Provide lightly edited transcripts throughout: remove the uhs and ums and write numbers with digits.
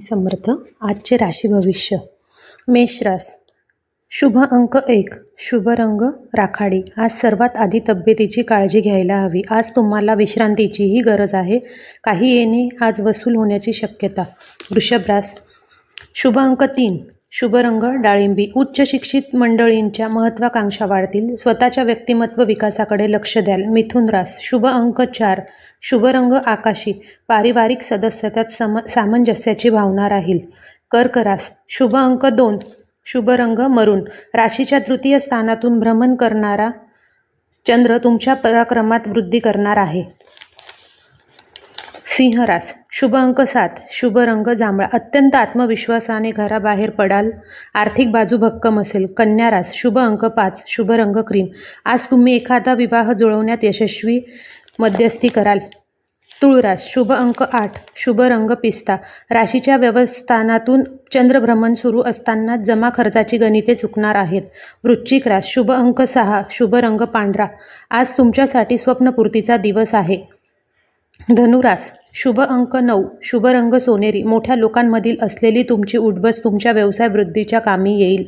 समर्थ. आजचे राशी भविष्य. मेष रास. शुभ अंक 1. शुभ रंग राखाडी. आज सर्वात आधी तब्येतीची काळजी घ्यायला हवी. आज तुम्हाला विश्रांतीचीही गरज आहे. काही येणे आज वसूल होण्याची शक्यता. वृषभ रास. शुभ अंक 3. शुभ रंग डाळिंबी. उच्च शिक्षित मंडळींच्या महत्त्वाकांक्षा वाढतील. स्वतःच्या व्यक्तिमत्व विकासाकडे लक्ष द्याल. मिथुन रास. शुभ अंक 4. शुभ रंग आकाशी. पारिवारिक सदस्यात सामंजस्याची भावना राहील. कर्क रास. शुभ अंक 2. शुभ रंग मरून. राशीच्या तृतीय स्थानातून भ्रमण करणारा चंद्र तुमच्या पराक्रमात वृद्धी करणार आहे. सिंह रास. शुभ अंक 7. शुभ रंग जांभळा. अत्यंत आत्मविश्वासाने घराबाहेर पडाल. आर्थिक बाजू भक्कम असेल. कन्या रास. शुभ अंक 5. शुभ रंग क्रीम. आज तुम्ही एखादा विवाह जुळवण्यात यशस्वी मध्यस्थी कराल. तुळ रास. शुभ अंक 8. शुभ रंग पिस्ता. राशीच्या व्यवस्थानातून चंद्रभ्रमण सुरू असताना जमा खर्चाची गणिते चुकणार आहेत. वृश्चिक रास. शुभ अंक 6. शुभ रंग पांढरा. आज तुमच्यासाठी स्वप्नपूर्तीचा दिवस आहे. धनुरास. शुभ अंक 9. शुभ रंग सोनेरी. मोठ्या लोकांमधील असलेली तुमची उठबस तुमच्या व्यवसाय वृद्धीच्या कामी येईल.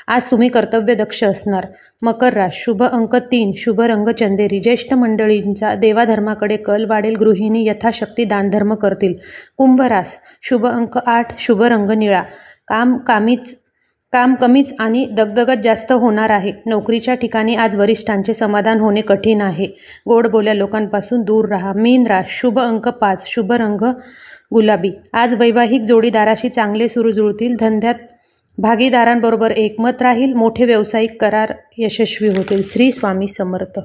आज तुम्ही कर्तव्यदक्ष असणार. मकर रास. शुभ अंक 3. शुभ रंग चंदेरी. ज्येष्ठ मंडळींचा देवाधर्माकडे कल वाढेल. गृहिणी यथाशक्ती दानधर्म करतील. कुंभ रास. शुभ अंक 8. शुभ रंग निळा. काम कमीच आणि दगदगत जास्त होणार आहे. नोकरीच्या ठिकाणी आज वरिष्ठांचे समाधान होणे कठीण आहे. गोड बोल्या लोकांपासून दूर राहा. मीन रास. शुभ अंक 5. शुभ रंग गुलाबी. आज वैवाहिक जोडीदाराशी चांगले सुरू जुळतील. धंद्यात भागीदारांबरोबर एकमत राहील. मोठे व्यावसायिक करार यशस्वी होतील. श्री स्वामी समर्थ.